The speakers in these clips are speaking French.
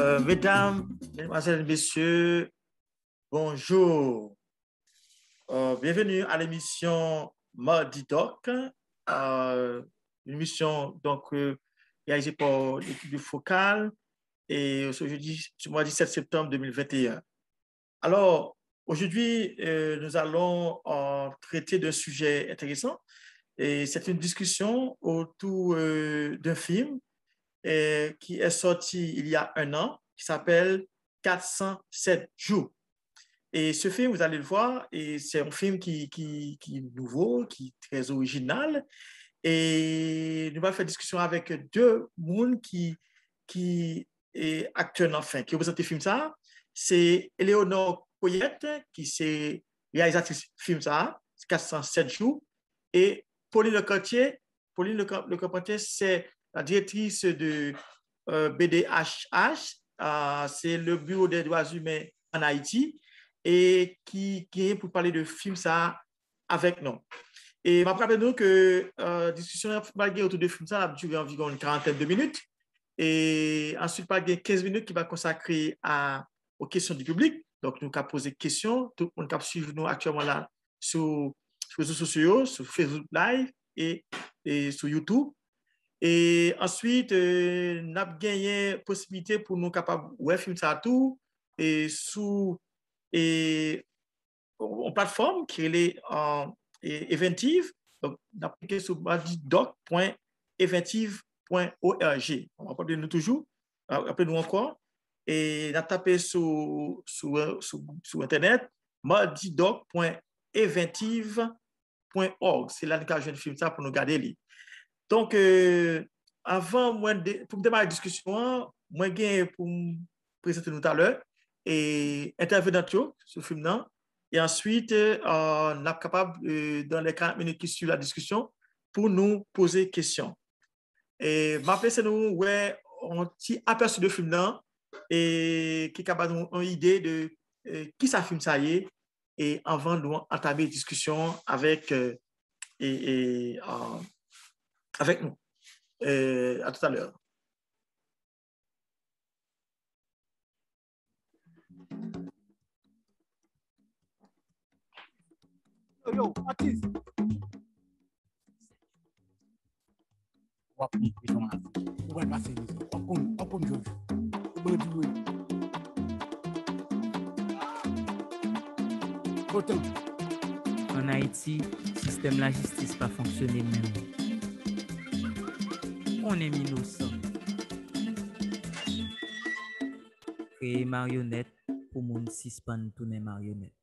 Mesdames, Mesdemoiselles, Messieurs, bonjour. Bienvenue à l'émission Mardi Doc, une émission réalisée par l'équipe du Focal et ce jeudi, ce mois 17 septembre 2021. Alors, aujourd'hui, nous allons traiter d'un sujet intéressant et c'est une discussion autour d'un film qui est sorti il y a un an, qui s'appelle 407 jours. Et ce film, vous allez le voir, et c'est un film qui est nouveau, qui est très original. Et nous allons faire discussion avec deux personnes qui est acteur enfin, qui représente le film ça. C'est Éléonore Coyette, qui est réalisatrice film ça, 407 jours, et Pauline Lecartier. Pauline Lecartier, c'est la directrice de BDHH, c'est le Bureau des droits humains en Haïti, et qui est pour parler de film ça avec nous. Et je rappelle nous que la discussion autour de film ça a duré environ une quarantaine de minutes. Et ensuite, il y a 15 minutes qui va consacrer aux questions du public. Donc, nous avons posé des questions. Tout le monde qui suit nous actuellement là sur les réseaux sociaux, sur Facebook Live et sur YouTube. Et ensuite, nous avons gagné la possibilité pour nous capables de filmer ça tout et sous une plateforme qui est Eventive. Donc, nous avons cliqué sur doc.eventive.org. On va parler de nous toujours, appelez-nous encore. Et nous avons tapé sur Internet mardidoc.eventive.org. C'est là que je viens de filmer ça pour nous garder. Donc, avant, pour démarrer la discussion, moi, j'ai pour me présenter tout à l'heure et intervenant sur ce film-là. Et ensuite, on est capable, dans les 40 minutes qui suivent la discussion, pour nous poser des questions. Et ma c'est nous, ouais, on petit aperçu de film-là et qui est capable de nous une idée de qui ça film ça y est, et avant de entamer une discussion avec avec nous. À tout à l'heure. Yo, artiste. En Haïti, le système de la justice pas fonctionné même. On est innocent. Créer marionnette pour moun suspend tourner marionnette.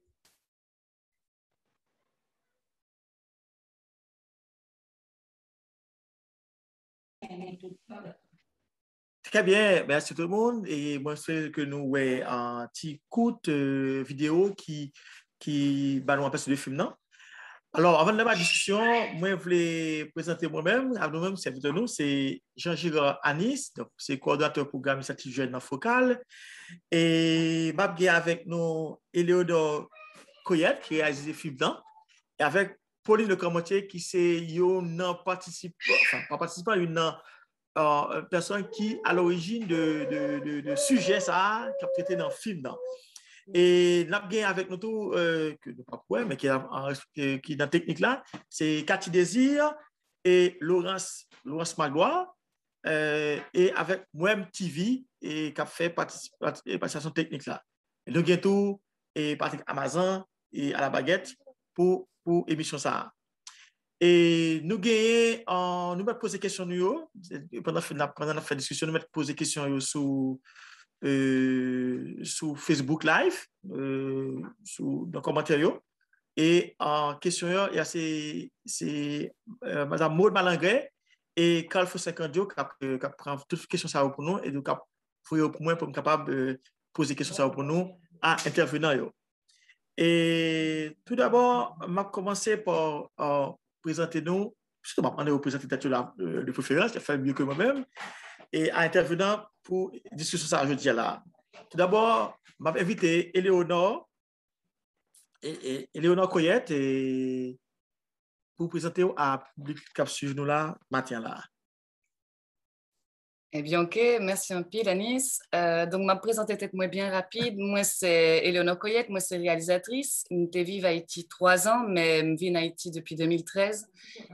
Très bien, merci tout le monde. Et moi, c'est que nous avons un petit coup de vidéo qui va nous apercevoir le film. Non? Alors, avant de la discussion, moi, je voulais présenter moi-même. À nous-mêmes, c'est Jean-Gilles Anis, donc c'est coordonnateur programme initiative jeune dans Focal. Et je suis avec nous Éléonore Coyette, qui réalise le film là, et avec Pauline Lecartier, qui c'est une participant, une personne qui à l'origine de sujet ça qui a traité dans le film là. Et nous avons avec nous tout que nous pas mais qui est dans la technique là, c'est Cathy Désir et Laurence Magloire, et avec moi-même TV et qui a fait participation technique là. Et nous avons tout et Patrick Amazon et à la baguette pour émission ça. Et nous gagnons, nous poser des questions pendant la discussion, nous poser des questions sur Facebook Live, dans les commentaires. Et en question, il y a Mme Maud Malangré et Carl Fossecandio qui prend toutes les questions ça pour nous et donc pour moi pour être capable de poser des questions ça pour nous à intervenants. Et tout d'abord, je vais commencer par présenter nous, justement, on est représenté de préférence, je fais mieux que moi-même, et à intervenant pour discuter ça aujourd'hui là. Tout d'abord, je vais inviter Éléonore Coyette et pour présenter à public qui suit nous là, matin là. Eh bien, OK, merci un peu, Anis. Donc, ma présenter peut-être moi bien rapide. Moi, c'est Éléonore Coyette, moi, c'est réalisatrice. Je vis à Haïti 3 ans, mais je vis en Haïti depuis 2013.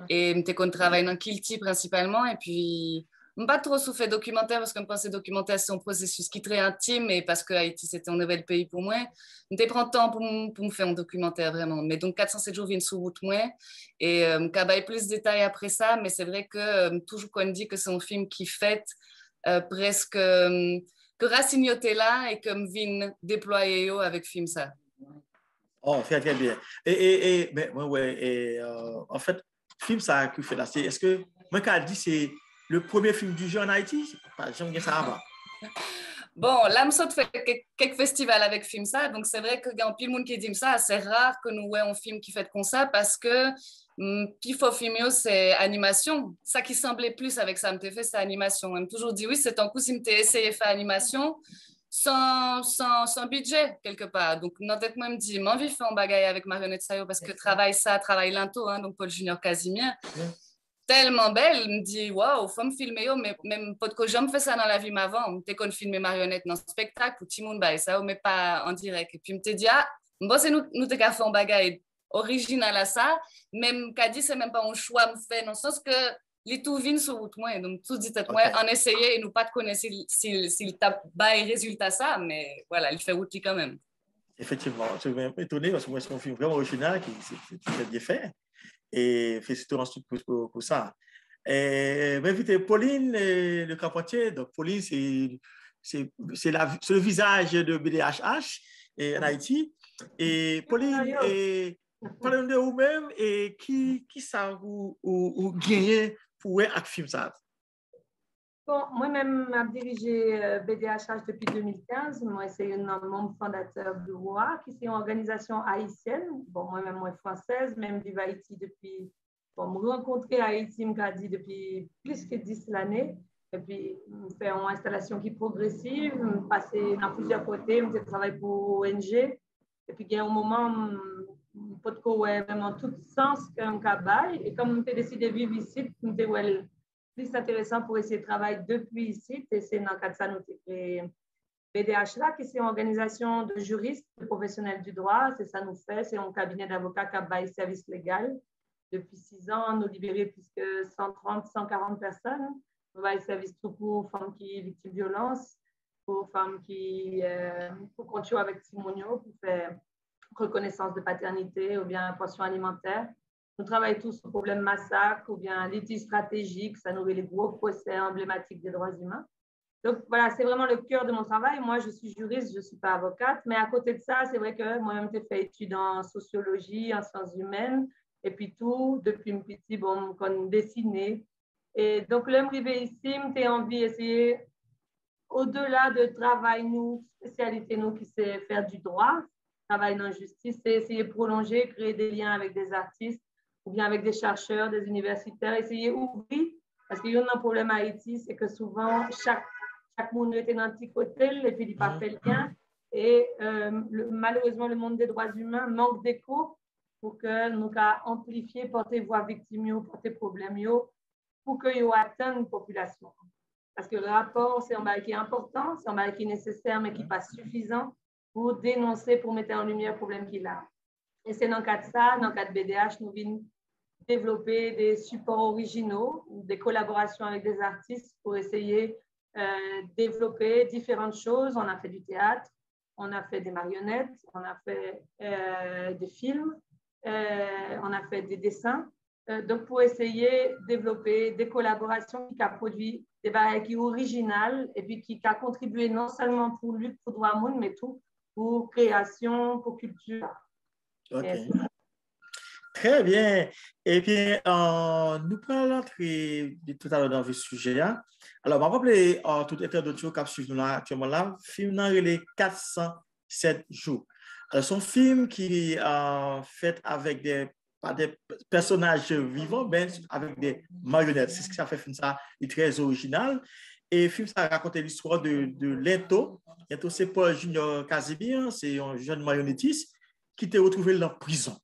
Et je travaille dans Kilti principalement. Et puis, je pas trop fait documentaire parce que je pense que documentaire, c'est un processus qui est très intime et parce que Haïti, c'était un nouvel pays pour moi. Je prends le temps pour me faire un documentaire vraiment. Mais donc, 407 jours viennent sous route moi. Et je travaille plus de détails après ça. Mais c'est vrai que toujours quand on dit que c'est un film qui fête presque que Racine là et comme vin déployer avec film ça. Oh, très, très bien. Mais, ouais, en fait, film ça que fait là, est-ce que, moi, quand je dis c'est le premier film du genre en Haïti, j'aime bien ça avant. Bon, là, je fait quelques festivals avec film ça, donc c'est vrai que y a un pile monde qui dit ça, c'est rare que nous voyons un film qui fait comme ça parce que puis faut filmer c'est animation. Ça qui semblait plus avec ça, me fait c'est animation. On m'a toujours dit oui, c'est un coup si me essayé de faire animation sans budget quelque part. Donc dans tête moi me dit j'ai envie de faire un bagaille avec marionnette ça parce que travaille lento hein, donc Paul Junior Casimir. Tellement belle, il me dit waouh, faut me filmer mais même pas que j'aime fait ça dans la vie avant, t'es qu'on filmer marionnette dans le spectacle ou Timon bah ça mais pas en direct et puis me te dit ah bon c'est nous t'es qu'à faire un bagaille original à ça, même qu'a dit c'est même pas un choix me fait dans le sens que les tout viennent sur route moi donc tout dit moi en essayer et nous pas de connaître s'il tape bas et résultat ça mais voilà il fait route quand même. Effectivement, je suis étonné parce que moi c'est un film vraiment original qui c'est très bien fait et félicitations ensuite pour ça. Et invité Pauline Le Carpentier. Donc Pauline c'est le visage de BDHH en Haïti. Et Pauline, parlez de vous-même et qui ça vous gagnez pour un film ça? Bon, moi-même, j'ai dirigé BDHH depuis 2015. Moi, c'est un membre fondateur de WOA, qui est une organisation haïtienne. Bon, moi-même, moi, française, même vivre à Haïti depuis. Bon, me rencontrer à Haïti, me dit depuis plus que 10 l'année. Et puis, faire une installation qui est progressive, passer dans plusieurs côtés, je travaille pour ONG. Et puis, il y a un moment, pas de quoi, vraiment tout sens qu'un cabaye. Et comme j'ai décidé de vivre ici, je me dis, plus intéressant pour essayer de travailler depuis ici. Et c'est dans le cadre de ça nous avons créé BDH là, qui est une organisation de juristes, de professionnels du droit. C'est ça nous fait. C'est un cabinet d'avocats qui a service légal. Depuis 6 ans, nous libérons plus que 130, 140 personnes. Nous avons service tout pour femmes qui sont victimes de violences, pour femmes qui pour continuer avec Simonio, pour faire reconnaissance de paternité ou bien pension alimentaire. Nous travaillons tous sur le problème massacre ou bien litige stratégique, ça nous met les gros procès emblématiques des droits humains. Donc voilà, c'est vraiment le cœur de mon travail. Moi, je suis juriste, je ne suis pas avocate, mais à côté de ça, c'est vrai que moi-même, j'ai fait études en sociologie, en sciences humaines, et puis tout, depuis un petit, bon, comme dessiné. Et donc, l'homme arrivé ici, j'ai envie d'essayer, au-delà de travail, nous, spécialité, nous, qui sait faire du droit, travail dans la justice, c'est essayer de prolonger, créer des liens avec des artistes, ou bien avec des chercheurs, des universitaires, essayer d'ouvrir, parce qu'il y a un problème à Haïti, c'est que souvent, chaque monde était dans un petit côté, et puis il n'a pas fait le lien. Et malheureusement, le monde des droits humains manque d'écho pour que nous amplifier, porter voix victimes, porter problèmes, pour que nous atteignent une population. Parce que le rapport, c'est un bail qui est important, c'est un bail qui est nécessaire, mais qui n'est pas suffisant pour dénoncer, pour mettre en lumière le problème qu'il a. Et c'est dans le cadre de ça, dans le cadre de BDH, nous venons développer des supports originaux, des collaborations avec des artistes pour essayer de développer différentes choses. On a fait du théâtre, on a fait des marionnettes, on a fait des films, on a fait des dessins. Donc, pour essayer de développer des collaborations qui ont produit des barrières qui sont originales et puis qui ont contribué non seulement pour lutte pour droit monde, mais tout pour création, pour culture. OK. Très bien. Eh bien, nous prenons l'entrée tout à l'heure dans le sujet. Alors, je vais rappeler tout internaute qui suivent nous actuellement là, film dans les 407 jours. Alors, c'est un film qui est fait avec pas des personnages vivants, mais avec des marionnettes. C'est ce qui a fait film ça, il est très original. Et le film, ça raconte l'histoire de Lento. Lento, c'est Paul Junior Casimir, c'est un jeune marionnettiste qui était retrouvé dans la prison.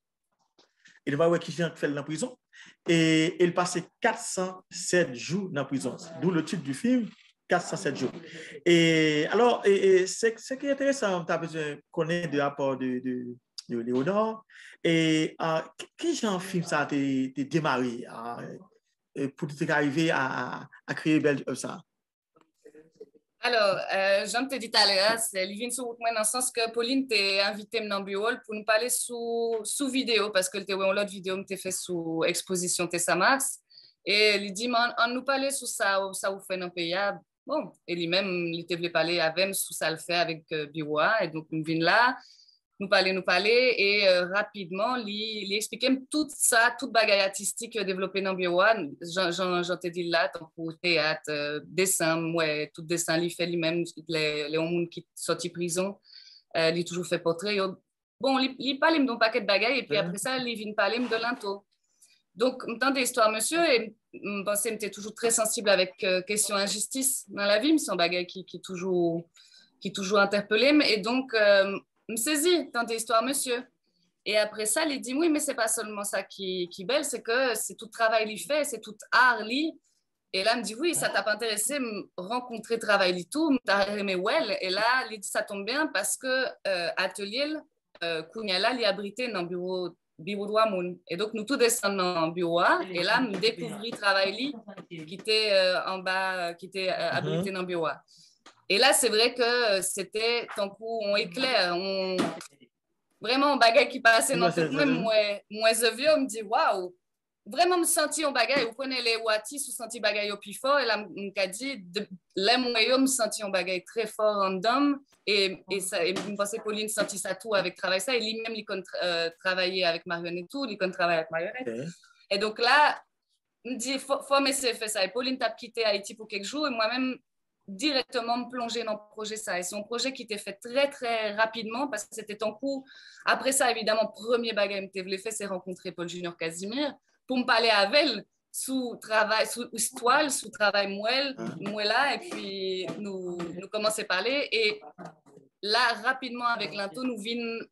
Il va voir qui fait dans la prison. Et il passait 407 jours dans la prison. D'où le titre du film, 407 jours. Et alors, ce qui est intéressant, tu as besoin de connaître le rapport de Léonore. Et quel genre de film ça a démarré pour arriver à créer belle ça? Alors, j'aime te dire tout à l'heure, c'est Living sur moi dans le sens que Pauline t'a invité dans le bureau pour nous parler sous vidéo parce que l'autre vidéo m'était fait sous exposition Tessamas et il dit on nous parlait sous ça vous fait dans le pays. Bon, et lui-même il te voulait parler avec sous ça le fait avec Biwa et donc nous venons là nous parler et rapidement il expliquait tout ça, toute bagaille artistique développée dans Biwa. J'en t'ai dit là, tant pour théâtre, dessin, ouais, tout dessin, il fait lui-même, les hommes qui sont sortis de prison, il toujours fait portrait. Bon, il parle d'un paquet de bagailles et puis après ça, il vient parler de l'into. Donc, dans des histoires, monsieur, et je pensais que j'étais toujours très sensible avec question injustice dans la vie, mais c'est un bagaille qui toujours interpellé. Et donc, me saisit dans des histoires, monsieur. Et après ça, il dit, oui, mais c'est pas seulement ça qui est belle, c'est que c'est tout travail qu'il fait, c'est tout art, lui. Et là, il me dit, oui, ça t'a pas intéressé, me rencontrer, travailler, tout, t'as aimé well. Et là, il dit, ça tombe bien parce que atelier, Kounyala, il est abrité dans le bureau de Wamoun. Et donc, nous tous descendons dans le bureau. Et là, me découvrir travail, qui était en bas, qui était abrité dans le bureau. Et là, c'est vrai que c'était, tant coup, on éclaire, vraiment, un bagage qui passait dans tout le monde. Moi, je viens, on me dit, waouh, vraiment, me sentis un bagage. Vous prenez les Wati, vous sentez bagage au plus fort. Et là, on dit, là, moi, me sentis un bagage très fort en dame. Et je pense que Pauline sentit ça tout avec travail ça. Et lui-même, il compte travailler avec marionnette tout, il compte travailler avec marionnette. Okay. Et donc là, il me dit, faut m'essayer de faire ça. Et Pauline t'a quitté Haïti pour quelques jours. Et moi-même, directement me plonger dans le projet ça. Et c'est un projet qui était fait très, très rapidement parce que c'était en cours. Après ça, évidemment, premier bagage que je fait, c'est rencontrer Paul Junior Casimir pour me parler avec elle sous travail, sous toile, sous travail moi là, et puis nous commençons à parler. Et là, rapidement, avec l'into, nous venons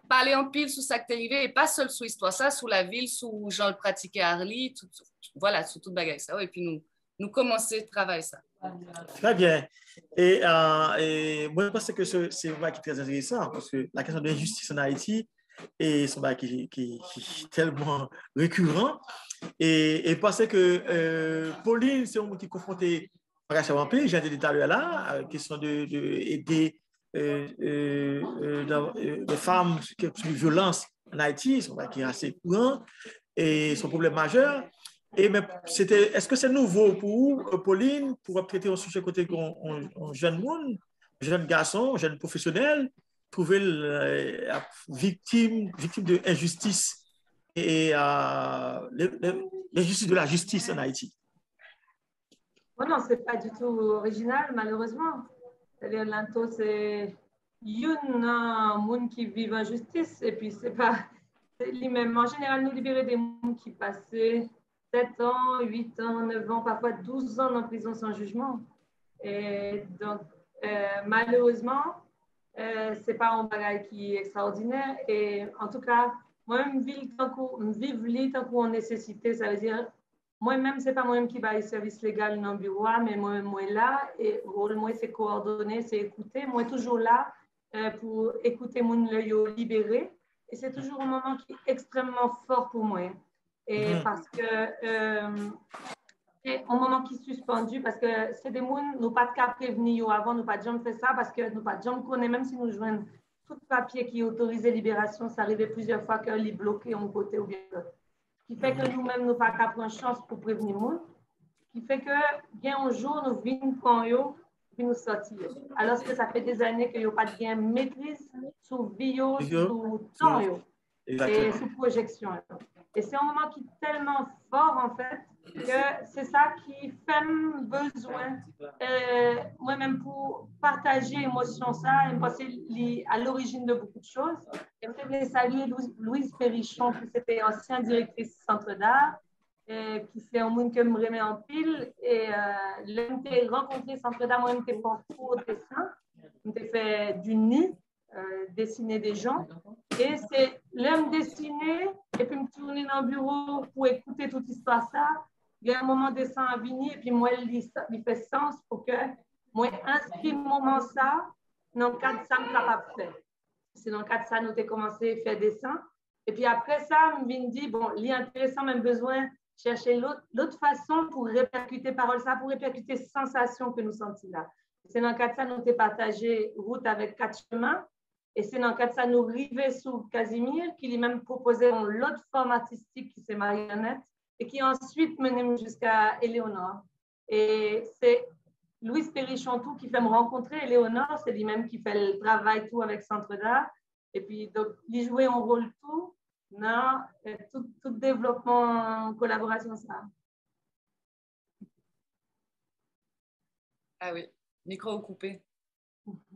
parler en pile sous ça qui est arrivé, et pas seul sous l'histoire, ça, sous la ville, sous Jean le pratiquait à Arly, voilà, sous toute bagage ça. Et puis nous commençons à travailler ça. Très bien. Et moi, je pense que c'est un qui est très intéressant parce que la question de l'injustice en Haïti est un qui est tellement récurrent. Et parce que Pauline, c'est un mot qui est confronté à la pays, j'ai dit tout à l'heure là, question d'aider les femmes qui ont subi violence en Haïti, c'est un qui est assez courant et c'est un problème majeur. Est-ce que c'est nouveau pour Pauline, pour traiter un sujet côté un jeune monde, jeune garçon, jeune professionnel, trouver victime de injustice et l'injustice de la justice en Haïti? Oh non, ce n'est pas du tout original, malheureusement. C'est-à-dire, l'into, c'est un monde qui vit en justice, et puis c'est pas lui-même. En général, nous libérer des gens qui passaient 7 ans, 8 ans, 9 ans, parfois 12 ans en prison sans jugement. Et donc, malheureusement, ce n'est pas un bagage qui est extraordinaire. Et en tout cas, moi-même, vivre tant qu'on nécessité, ça veut dire, moi-même, ce n'est pas moi-même qui va au service légal dans le bureau, mais moi-même, moi là. Et le rôle, moi, c'est coordonner, c'est écouter. Moi, toujours là pour écouter mon œil libéré. Et c'est toujours un moment qui est extrêmement fort pour moi. Et parce que c'est un moment qui est suspendu, parce que c'est des gens, nous pas de cas prévenir avant, nous pas de jamais fait ça, parce que nous pas de jamais connaît, même si nous jouons tout papier qui autorisait libération, ça arrivait plusieurs fois qu'il est bloqué en côté ou bien l'autre. Ce qui fait que nous-mêmes, nous pas qu'à prendre chance pour prévenir les gens. Ce qui fait que, bien un jour, nous venons prendre eux, puis nous sortir. Alors que ça fait des années qu'il n'y a pas de gain maîtrise sur vie, sur temps, et sous projection. Et c'est un moment qui est tellement fort, en fait, que c'est ça qui fait besoin, moi-même, pour partager l'émotion, ça, et passer à l'origine de beaucoup de choses. Et je voulais saluer Louise Perrichon, qui était ancienne directrice Centre d'art, qui c'est un monde que me remet en pile. Et j'ai rencontré Centre d'art, moi, j'étais pour cours de dessin, j'ai fait du nu, dessiner des gens. Et c'est l'homme dessiné, et puis me tourner dans le bureau pour écouter toute l'histoire ça. il y a un moment de sang à venir, et puis moi, il fait sens pour que moi, inscris moment ça, dans le cadre de ça, je suis capable de faire. C'est dans le cadre de ça, nous avons commencé à faire des dessins. Et puis après ça, je me dis, bon, l'intéressant, même besoin de chercher l'autre façon pour répercuter parole, ça, pour répercuter sensation que nous sentons là. C'est dans le cadre de ça, nous avons partagé route avec 4 chemins. Et c'est dans le cadre de ça, nous arrivons sous Casimir, qui lui même proposé l'autre forme artistique qui c'est marionnette, et qui ensuite mené jusqu'à Éléonore. Et c'est Louis Perry-Chantou qui fait me rencontrer Éléonore, c'est lui-même qui fait le travail tout avec Centre d'art. Et puis, donc, il jouait un rôle tout dans tout développement en collaboration. Ça. Ah oui, micro coupé.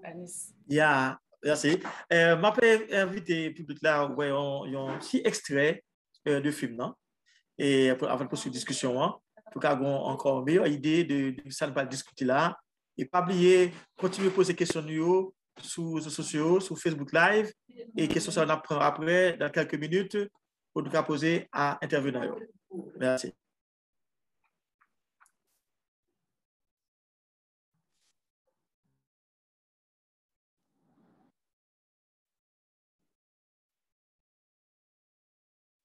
Anis. Yeah, merci. Je peux inviter le public là, où il y a un petit extrait de film, non? Et avant de poursuivre la discussion, hein, pour qu'on ait encore une meilleure idée de ça, nous va discuter là. Et pas oublier, continuer à poser des questions sur les réseaux sociaux, sur Facebook Live, et questions ça on apprend après, dans quelques minutes, pour nous poser à intervenir. Merci.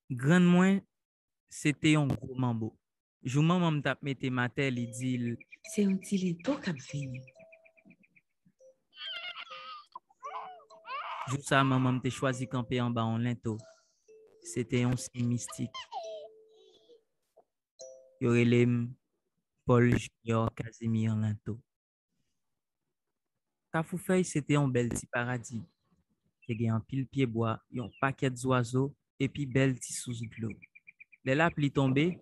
Grand moins, c'était un gros mambo. Jou maman me tape mette matel, il dit, c'est un petit lito qui venu. Jou ça, maman me choisi camper en bas en linteau. C'était un signe mystique. Yorelem Paul Junior Casimir Linteau. Kafoufeuille, c'était un bel petit paradis. Il y a un pile pied bois, un paquet d'oiseaux, et puis belle petit sous de l'eau. Les la pli tombé,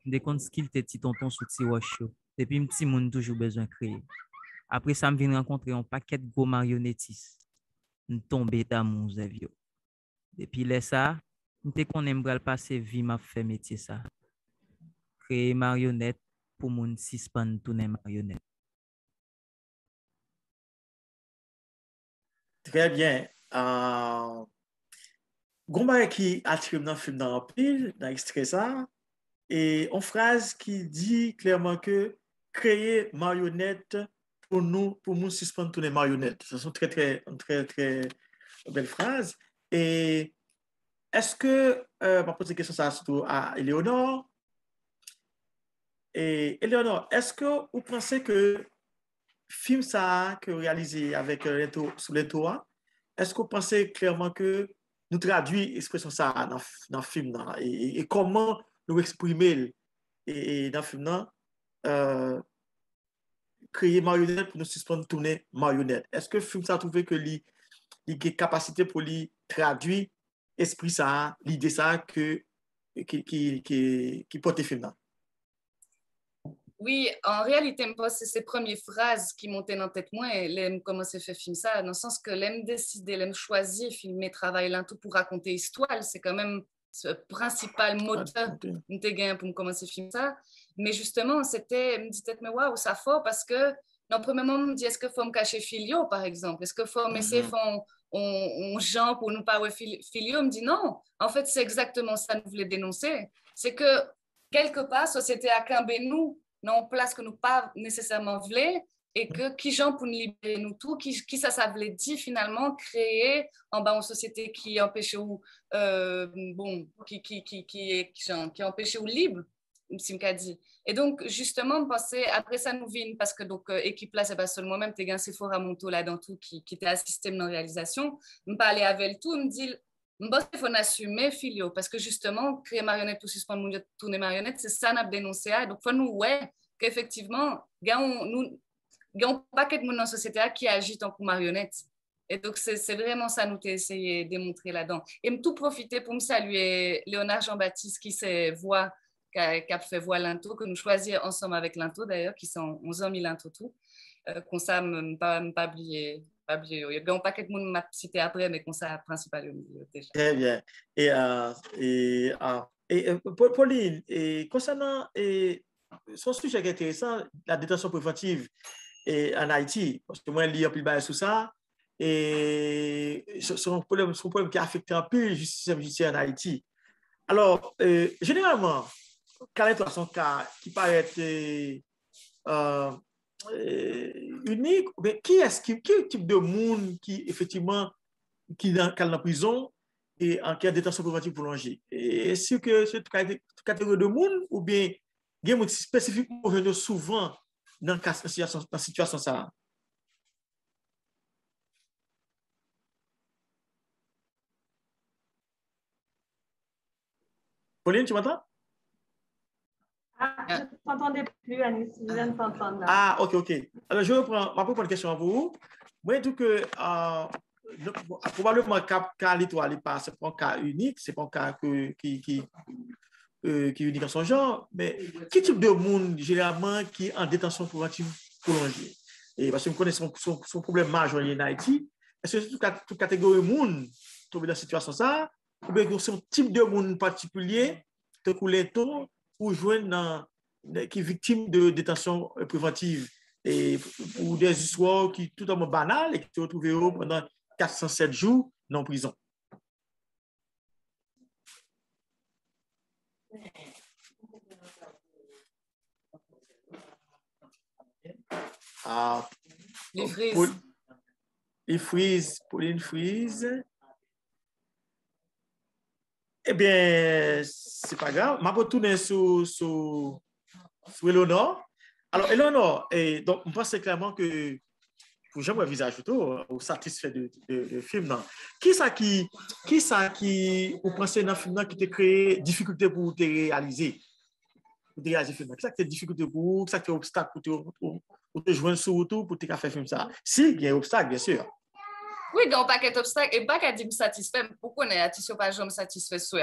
des comptes skill tes petits tontons sous petit roche. Depuis un petit monde toujours besoin de créer. Après ça, me vient rencontrer un paquet de gros marionnettistes. Me tombé d'amour, Zevio. Depuis là, ça, me qu'on aime le passer vie m'a fait métier ça. Créer marionnette pour mon suspendre tourner marionnette. Très bien. Gomba qui attire dans le film dans le pile, dans l'extrait ça, et une phrase qui dit clairement que créer marionnette pour nous suspendre tous les marionnettes. Ce sont très belles phrases. Et est-ce que, je vais poser une question ça surtout à Éléonore. Et Éléonore, est-ce que vous pensez que film ça que réalisé avec sous les toits, est-ce que vous pensez clairement que nous traduit l'expression ça dans le film et comment nous exprimer et dans le film créer marionnette pour nous suspendre tourner marionnette. Est-ce que le film ça a trouvé que il a capacité pour lui traduire esprit ça, l'idée ça qui porte le film là? Oui, en réalité, c'est ces premières phrases qui montaient dans la tête moi et l'aime commencer à faire film ça, dans le sens que l'aime décider, l'aime choisir, filmer, travailler là tout pour raconter histoire, c'est quand même ce principal moteur pour me commencer à filmer ça. Mais justement, c'était, me dit peut-être, mais waouh, ça fort parce que, dans le premier moment, me dit, est-ce qu'il faut me cacher Filio, par exemple? Est-ce qu'il faut m'essayer de faire un genre pour nous pas ouais Filio? Me dit non, en fait, c'est exactement ça que nous voulons dénoncer. C'est que, quelque part, la société a cambé nous dans une place que nous pas nécessairement voulons et que qui gens pour nous libérer nous tout, qui ça voulait dire finalement créer en bas une société qui empêche ou qui empêche ou libre, si me dit. Et donc justement penser après ça nous vient parce que donc équipe là c'est pas seulement moi-même t'es gain c'est fort à mon tour là dans tout qui était assisté dans la réalisation, me parler avec le tout, me dit il faut assumer filio parce que justement créer marionnette pour suspendre mon tourner marionnette c'est ça n'a dénoncé donc faut nous ouais qu'effectivement nous un paquet de monde dans la société qui agit en coup marionnette et donc c'est vraiment ça nous t'ai essayé de démontrer là-dedans et me tout profiter pour me saluer Léonard Jean-Baptiste qui s'est voix qui a fait voix Linteau que nous choisir ensemble avec Linteau d'ailleurs qui sont 11 ans Linteau tout qu'on ça pas oublier. Il y a un paquet de monde m'a cité après, mais comme ça, principal déjà. Très bien. Pauline, concernant son sujet qui est intéressant, la détention préventive en Haïti, parce que moi, je lis un peu de sur ça, et c'est un problème qui affecte un peu le système judiciaire en Haïti. Alors, généralement, Calais-toi son cas qui paraît unique, mais quel type de monde qui, effectivement, qui est dans la prison et en cas de détention préventive prolongée? Est-ce que cette catégorie de monde ou bien il y a des gens spécifiquement venus souvent dans la situation ça? Pauline, tu m'entends? Je ne t'entendais plus, Anis. Je viens de t'entendre là. Ah, ok. Alors, je reprends ma propre question à vous. Moi, je dis que probablement, cas l'étoile n'est pas un cas unique, ce n'est pas un cas qui est unique en son genre, mais quel type de monde, généralement, qui est en détention préventive prolongée? Et parce que vous connaissez son problème majeur en Haïti, est-ce que c'est toute catégorie de monde trouvé dans cette situation ça, ou bien c'est un type de monde particulier, de couleton, ou joindre qui est victime de détention préventive et pour des histoires qui sont totalement banales et qui se retrouvent pendant 407 jours dans la prison? Pauline Frise. Eh bien, c'est pas grave. Je vais retourner sur Eleonore. Alors, Eleonore, donc, on pense clairement que pour j'aime le visage tout, ou satisfait de film. Non? Qui vous pensez dans le film qui t'a créé difficulté pour te réaliser? Pour te réaliser le film? Qui ça qui t'a difficulté pour vous? Qui ça qui t'a obstacle pour te joindre sur retour pour te faire film ça? Si, il y a un obstacle, bien sûr. Oui, il y a un paquet d'obstacles et pas qu'à dire me satisfait. Pourquoi on est à tissu pas jamais satisfait ça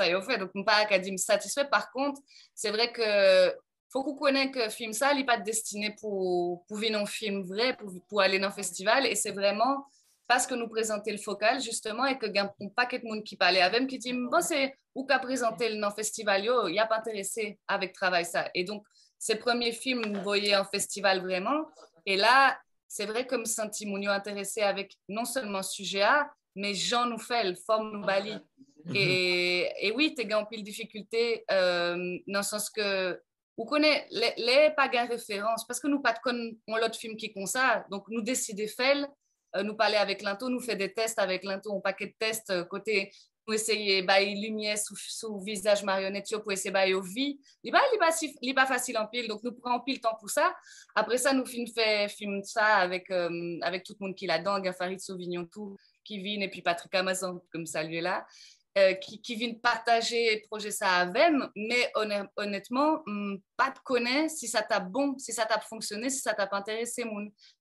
y est fait. Donc, pas qu'à dire me satisfait. Par contre, c'est vrai que faut qu'on connaisse que le film ça, il n'est pas destiné pour venir un film vrai, pour aller dans le festival. Et c'est vraiment parce que nous présenter le focal, justement, et que y a un paquet de monde qui parlait avec moi, qui dit, bon, c'est où qu'a présenté le festival, il n'y a pas intéressé avec travail ça. Et donc, ces premiers films, nous voyons en festival vraiment. Et là, c'est vrai que me senti mounio intéressé avec non seulement ce sujet A, mais Jean nous fait le forme nous bali. Et oui, tu as un pile de difficultés dans le sens que vous connaissez les pas de référence parce que nous pas de l'autre film qui comme ça, donc nous décidons de faire, nous parler avec l'into, nous fait des tests avec l'into, un paquet de tests côté pour essayer bailler lumière sous visage marionnette pour essayer bailler au vie. Il n'est pas facile en pile, donc nous prenons pile temps pour ça. Après ça, nous film ça avec tout le monde qui est là-dedans, Farid Sauvignon tout qui vient et puis Patrick Amazon comme ça lui est là. Qui viennent partager et projeter ça avec, mais honnêtement, pas de connaître si ça t'a bon, si ça t'a fonctionné, si ça t'a pas intéressé.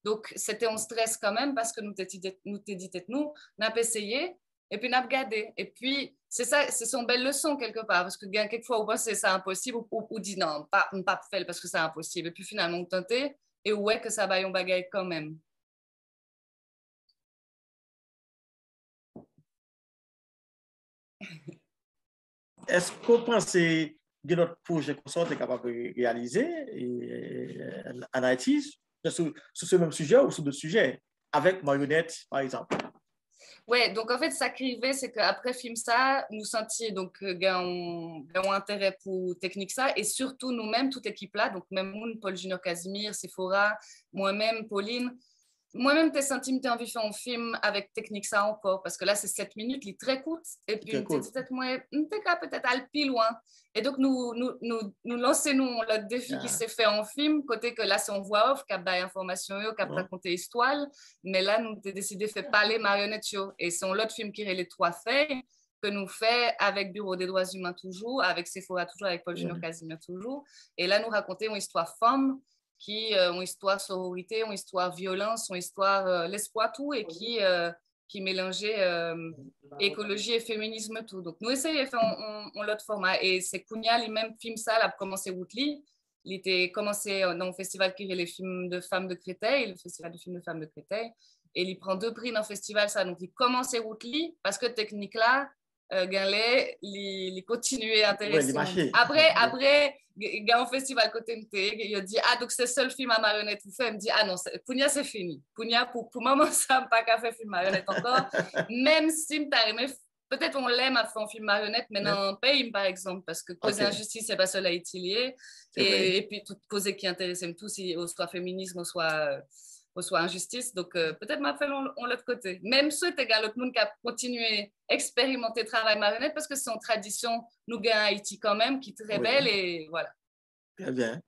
Donc, c'était un stress quand même parce que nous t'ai dit, nous, on a essayé et puis on a regardé. Et puis, c'est ça, c'est son belle leçon quelque part parce que quelquefois, on pense que c'est impossible ou dit non, pas faire parce que c'est impossible. Et puis finalement, on tentait et ouais, que ça va un bagaille quand même. Est-ce qu'on pense que notre projet qu'on est capable de réaliser en Haïti sur ce même sujet ou sur d'autres sujets, avec marionnette, par exemple? Ouais, donc en fait, ça qui arrivait, c'est qu'après film ça, nous sentions donc un intérêt pour technique ça, et surtout nous-mêmes, toute l'équipe là, donc même nous, Paul Junior Casimir, Sephora, moi-même, Pauline. Moi-même, t'es senti que envie de faire un film avec technique ça encore, parce que là, c'est 7 minutes, il est très court, et puis peut-être moi, peut-être à le plus loin. Et donc, nous lançons le défi qui s'est fait en film, côté que là, c'est en voix off, cap d'informations, cap raconter histoire, mais là, nous avons décidé de faire parler marionnettes, et c'est l'autre film qui est les 3 feuilles, que nous fait avec Bureau des droits humains toujours, avec Sephora toujours, avec Paul Junior Casimir toujours, et là, nous raconter une histoire femme, qui ont histoire sororité, ont histoire violence, ont histoire l'espoir tout et qui mélangeait écologie et féminisme tout. Donc nous essayons de faire l'autre format et c'est Kounia lui-même film ça, il a commencé Woutli, il était commencé dans le festival qui est les films de femmes de Créteil, le festival de films de femmes de Créteil, et il prend 2 prix dans le festival ça, donc il commence Woutli parce que technique là Ganley, il continuait intéressant. Ouais, après, il y a un festival côté MT, il a dit, ah, donc c'est le seul film à marionnette ou fait. Il me dit, ah non, Pounia, c'est fini. Pounia, pour maman, ça n'a pas qu'à faire film marionnette encore. Même si tu as aimé peut-être on l'aime à faire un film marionnette, mais dans un pays, par exemple, parce que cause injustice, c'est pas seul à utiliser. Et puis, toute cause qui intéresse tous, soit féminisme, soit injustice. Donc, peut-être m'a fait l'autre côté. Même ceux l'autre monde qui a continué à expérimenter le travail marionnette, parce que c'est une tradition, nous gagnons Haïti quand même, qui est très belle, et voilà. Très bien.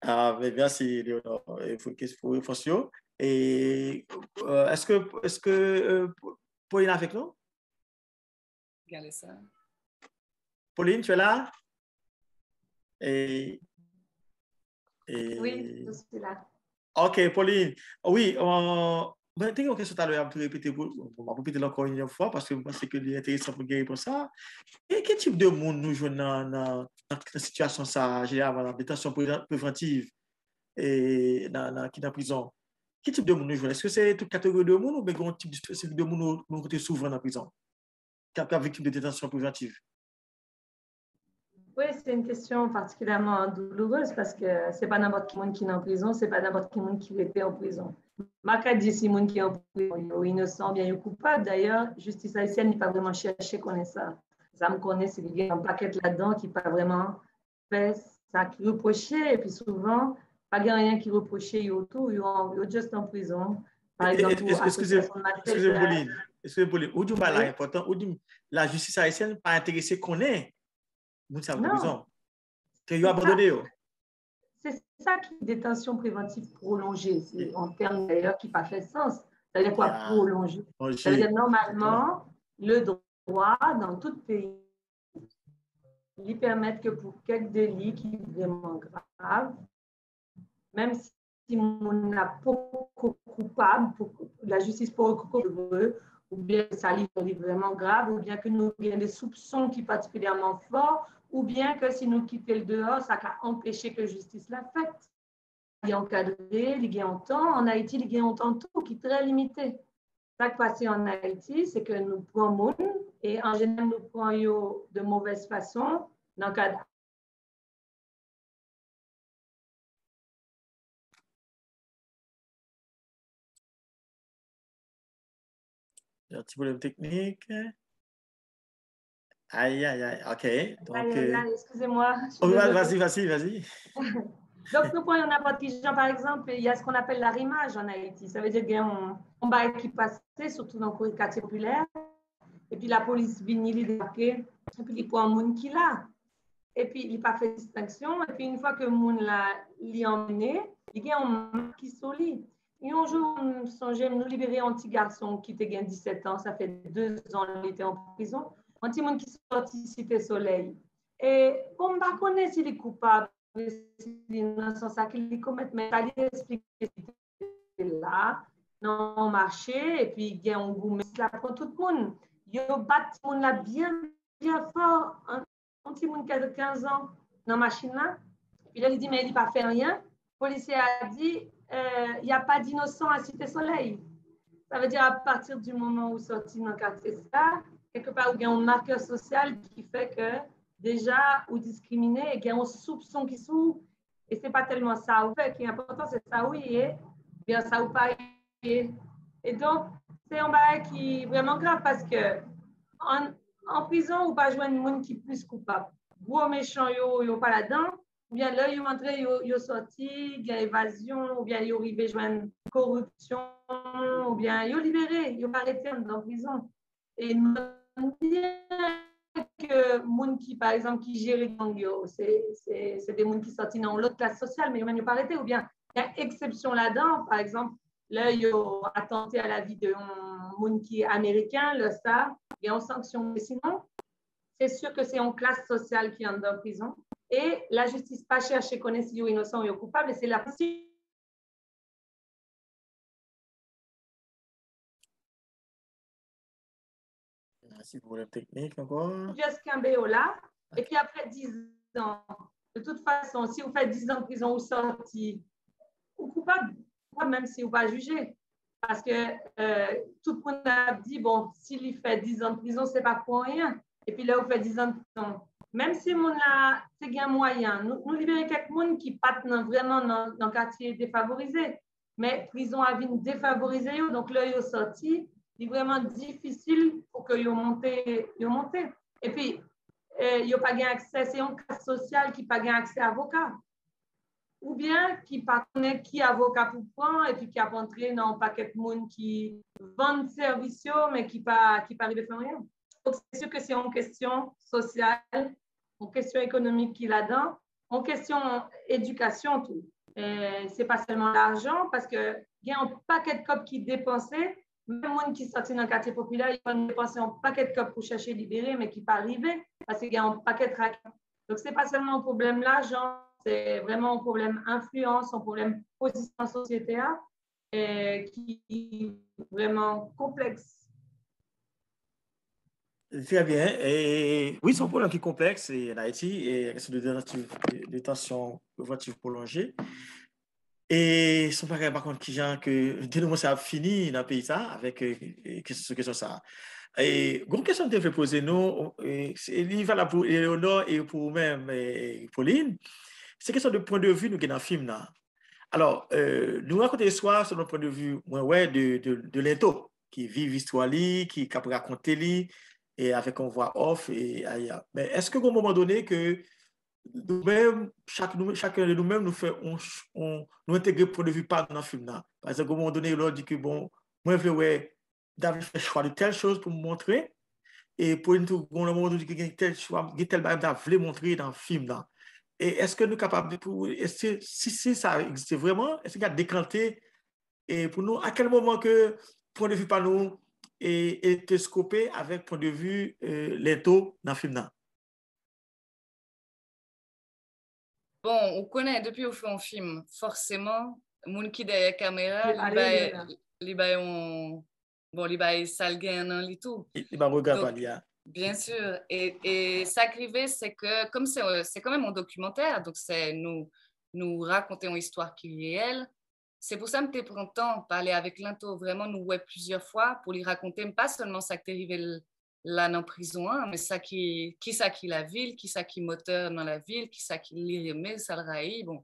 Mais merci, Léonore, pour François. Et est-ce que Pauline est avec nous? Regardez ça. Pauline, tu es là? Oui, je suis là. OK, Pauline. Oui, ben, tu as une question tout à l'heure, on va répéter encore une fois parce que je pense que c'est intéressant pour gagner pour ça. Et quel type de monde nous jouons dans la situation ça, généralement, dans la détention préventive et dans la prison? Quel type de monde nous jouons? Est-ce que c'est toute catégorie de monde ou bien un type de monde nous côté souvent dans la prison? Qui a victime de détention préventive? Oui, c'est une question particulièrement douloureuse parce que ce n'est pas n'importe qui monde qui est en prison, ce n'est pas n'importe qui monde qui était en prison. Maka dit si monde qui est en prison, innocent, bien coupable. D'ailleurs, justice haïtienne n'est pas vraiment cherché à connaître ça. Ça me connaît, c'est qu'il y a un paquet là-dedans qui n'a pas vraiment fait ça qui reprochait. Et puis souvent, pas rien qui reprochait autour, ils sont juste en prison. Par exemple, excusez-moi, Pauline, où du mal là important, où la justice haïtienne pas intéressée qu'on est. Non. Que abandonné. C'est ça qui est détention préventive prolongée. C'est en termes d'ailleurs qui n'a pas fait sens. Ça veut dire quoi prolonger? Ça veut dire normalement, le droit dans tout pays, lui permettre que pour quelques délits qui sont vraiment graves, même si on n'a pas coupable, la justice pour coupable, ou bien ça livre vraiment grave, ou bien que nous avons des soupçons qui sont particulièrement forts, ou bien que si nous quittons le dehors, ça va empêcher que la justice l'a faite. Il est encadré, il y a un temps. En Haïti, il y a un temps tout qui est très limité. Ce qui passe en Haïti, c'est que nous prenons et en général, nous prenons de mauvaise façon dans le cadre. Un petit problème technique. Aïe, OK. Donc, excusez-moi. Vas-y. Donc, nous prenons n'importe qui genre, par exemple, il y a ce qu'on appelle l'arrimage en Haïti. Ça veut dire qu'il y a un bail qui passe, surtout dans le quartier populaire. Et puis, la police vient les débarquer. Et puis, il prend un monde qui l'a. Et puis, il n'a pas fait distinction. Et puis, une fois que le monde l'a emmené, il y a un monde qui solide. Et un jour, nous libérer un petit garçon qui était 17 ans. Ça fait 2 ans qu'il était en prison. Un petit monde qui est sorti Cité Soleil. Et on ne connaît pas s'il est coupable, innocent, ça qu'il commet, mais ça lui explique que c'était là, dans le marché, et puis il y a un goût, mais ça prend tout le monde. Il bat tout le monde là bien fort. Un petit monde qui a 15 ans dans la machine là. Puis là, il dit, mais il n'a pas fait rien. Le policier a dit, il n'y a pas d'innocent à Cité Soleil. Ça veut dire à partir du moment où sorti dans le quartier, ça, quelque part, il y a un marqueur social qui fait que déjà, ou discriminé, et qu'il y a un soupçon qui s'ouvre. Et ce n'est pas tellement ça ou fait qui est important, c'est ça oui et bien ça ou pas. Et donc, c'est un bail qui est vraiment grave parce que en prison, ou pas joindre monde qui est plus coupable. Gros méchant, yo pas là-dedans. Ou bien là, yo entré, yo sorti, il y a évasion, ou bien yo arrivé joindre corruption, ou bien yo libéré, yo arrêté en prison. Et nous que moun qui par exemple qui gère gang yo c'est des moun qui sortent dans l'autre classe sociale mais ils n'ont pas arrêté ou bien il y a exception là-dedans par exemple là yo attenté à la vie de moun qui est américain le ça il y a une sanction mais sinon c'est sûr que c'est une classe sociale qui est en prison et la justice pas chercher connaître si yo innocent ou coupable et c'est la possibilité. Merci pour la technique encore. Juste là, et puis après 10 ans, de toute façon, si vous faites 10 ans de prison ou sorti, ou coupable, même si vous ne pas jugé. Parce que tout le monde a dit, bon, s'il fait 10 ans de prison, ce n'est pas pour rien. Et puis là, vous faites 10 ans de prison. Même si mon là, c'est un moyen, nous libérons quelqu'un qui part vraiment dans le quartier défavorisé. Mais prison a vu défavorisé, donc là, il est sorti. c'est vraiment difficile pour que vous montez. Et puis, il n'y a pas accès, c'est un cas social qui n'a pas accès à avocat. Ou bien qui ne connaît qui avocat pour prendre et puis qui a entré dans un paquet de monde qui vend des services, mais qui pas arrive à faire rien. Donc, c'est sûr que c'est une question sociale, une question économique qui est là-dedans, une question éducation, tout. Ce n'est pas seulement l'argent, parce qu'il y a un paquet de copes qui dépensent. Même les gens qui sortent dans le quartier populaire, ils vont dépenser un paquet de copes pour chercher à libérer, mais qui ne pas arriver parce qu'il y a un paquet de traques. Donc, ce n'est pas seulement un problème l'argent, c'est vraiment un problème influence, un problème position sociétaire qui est vraiment complexe. Très bien. Et oui, c'est un problème qui est complexe en Haïti et c'est de tensions relatives prolongées. Et son pareil, par contre, qui genre que dès le ça a fini dans le pays ça avec ce question ça. Et une question que je vais poser nous, il va là pour Léonore et pour vous-même, Pauline. C'est question de point de vue nous dans le film là. Alors, nous raconter l'histoire sur notre point de vue de l'ento qui vit l'histoire qui peut raconter et avec une voix off et ailleurs. Mais est-ce qu'à un moment donné que nous-mêmes, chacun de nous-mêmes, nous intégrer le point de vue pas dans le film là. Par exemple, à un moment donné, il dit que bon, moi je veux David fait choix de telle chose pour me montrer et pour une tout, à un moment donné, il y a tel choix, il y a tel bagage voulait montrer dans le film là. Et est-ce que nous sommes capables de, si ça existe vraiment, est-ce qu'il y a décanté et pour nous, à quel moment que point de vue par nous est scopé avec point de vue l'into dans le film là? Bon, on connaît depuis qu'on fait un film, forcément, moun qui derrière caméra, il va salguer un tout. Il va regarder là. Bien sûr. Et ça qui arrive, c'est que comme c'est quand même un documentaire, donc c'est nous raconter une histoire qui est réelle. C'est pour ça que je prends le temps de parler avec l'into, vraiment nous ouais plusieurs fois pour lui raconter pas seulement ça qui est arrivé là en prison, hein, mais ça qui la ville, qui ça qui moteur dans la ville, qui ça qui l'irrémé, ça le raï. Bon,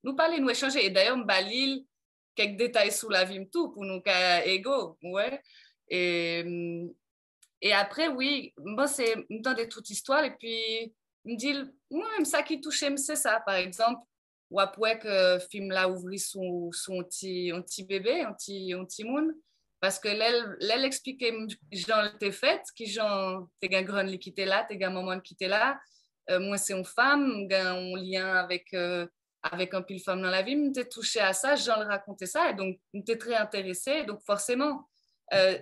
nous parler, nous échanger. Et d'ailleurs, m'balil quelques détails sur la vie, tout pour nous égaux, ouais. Et après, oui, moi, c'est dans des toutes histoires, et puis, me dit, moi-même, ça qui touchait, c'est ça, par exemple, ou après que le film là ouvrit son petit bébé, un petit monde, parce que elle expliquait, genre, t'es faite, qui genre, t'es un grand qui était là, t'es un moment qui était là, moi, c'est une femme, j'ai un lien avec un pile femme dans la vie, m'était touchée à ça, j'en racontais ça, et donc, m'était très intéressée, donc forcément,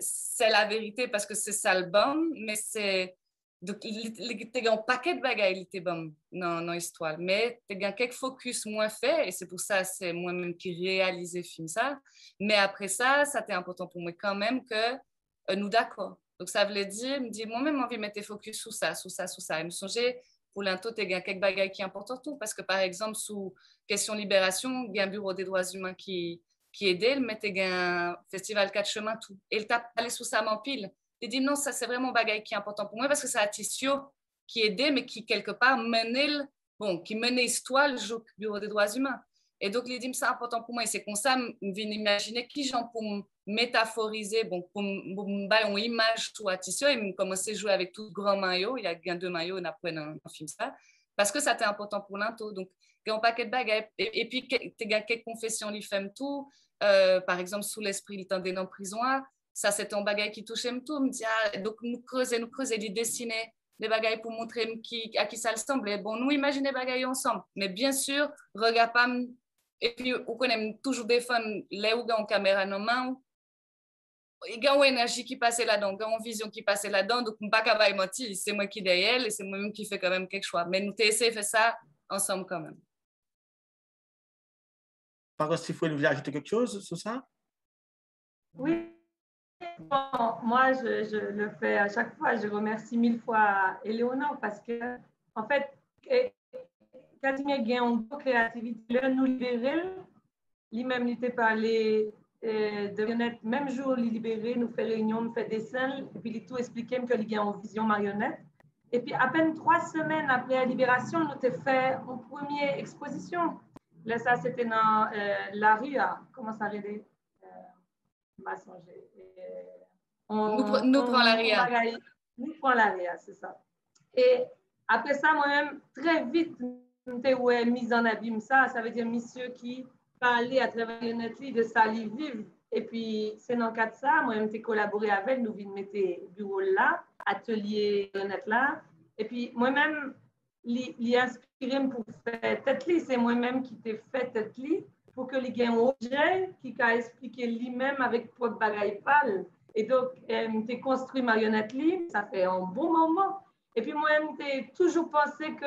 c'est la vérité parce que c'est ça le bon, mais c'est donc il y a un paquet de bagages il était bon dans l'histoire, mais il y a quelques focus moins fait et c'est pour ça c'est moi-même qui réalisais le film ça, mais après ça c'était important pour moi quand même que nous d'accord, donc ça voulait dire me dire moi-même envie de mettre focus sur ça et me songer pour l'into il y a quelques bagages qui sont importants tout parce que par exemple sous question libération il y a un bureau des droits humains qui aidait, il mettait un festival 4 chemins tout. Et il t'a allé sous sa main pile. Il dit non, ça c'est vraiment un bagage qui est important pour moi parce que c'est Tissio qui aidait, mais qui quelque part qui menait histoire le bureau des droits humains. Et donc il dit c'est important pour moi et c'est comme ça, je viens imaginer qui j'en pour me métaphoriser, pour me faire une image sur Tissio et me commencer à jouer avec tout grand maillot. Il y a bien 2 maillots, on a pris un film ça parce que ça était important pour l'into. Donc il y a un paquet de bagages. Et puis, il y a quelques confessions, les femmes tout. Par exemple, sous l'esprit, il était en prison. Ça, c'est un bagage qui touchait tout. Me dit, donc, nous creuser, il dessinait des bagages pour montrer à qui ça ressemblait. Bon, nous imaginons des bagages ensemble. Mais bien sûr, regarde pas. Et puis, on connaît toujours des femmes, là où il y a une caméra dans la main. Il y a une énergie qui passait là-dedans, il y a une vision qui passait là-dedans. Donc, je ne peux pas mentir. C'est moi qui derrière et c'est moi-même qui fais quand même quelque chose. Mais nous essayons de faire ça ensemble quand même. Par contre, s'il faut ajouter quelque chose sur ça? Oui. Bon, moi, je le fais à chaque fois. Je remercie 1000 fois Éléonore parce que, en fait, Casimir a une créativité. Là, nous libérer, lui-même, il était parlé de marionnette. Même jour, il libéré, nous fait réunion, nous fait dessin, et puis il tout expliqué qu'il y a une vision marionnette. Et puis, à peine 3 semaines après la libération, nous avons fait une première exposition. Là, ça, c'était dans la rue, comment ça s'appelait? Nous prend la RIA. Nous prend la RIA, c'est ça. Et après ça, moi-même, très vite, j'ai mis en abîme ça. Ça veut dire monsieur qui parlait à travers Lionel de ça, vivre. Et puis, c'est dans le cadre de ça, moi-même, j'ai collaboré avec, nous venons mettre bureau là, atelier Lionel là. Et puis, moi-même, il inspiré pour faire tête li, c'est moi-même qui t'ai fait tête li pour que les gens objet qui a expliqué lui-même avec propre bagaille pâle. Et donc, j'ai construit marionnette li, ça fait un bon moment. Et puis, moi-même, j'ai toujours pensé que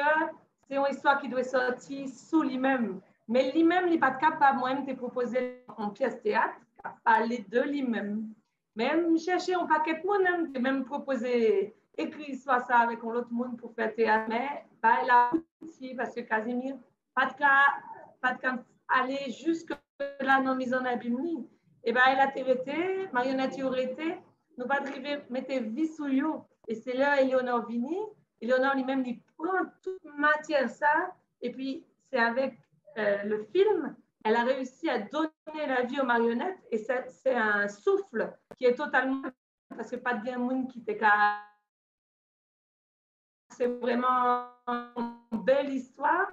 c'est une histoire qui doit sortir sous lui-même. Mais lui-même, il n'est pas capable, moi-même, j'ai proposé en pièce théâtre, à parler de lui-même. Même chercher un paquet de monde, j'ai même proposé écrire soit ça avec l'autre monde pour faire théâtre, mais pas là aussi, parce que Casimir, pas de cas aller jusque là dans mise en abîme. Et bien, elle a été, marionnette aurait été, nous pas arriver mettre vie sous yo. Et c'est là Éléonore vini. Éléonore lui-même, il prend toute matière ça, et puis c'est avec le film, elle a réussi à donner la vie aux marionnettes, et c'est un souffle qui est totalement, parce que pas de bien monde qui t'est qu'à. C'est vraiment une belle histoire,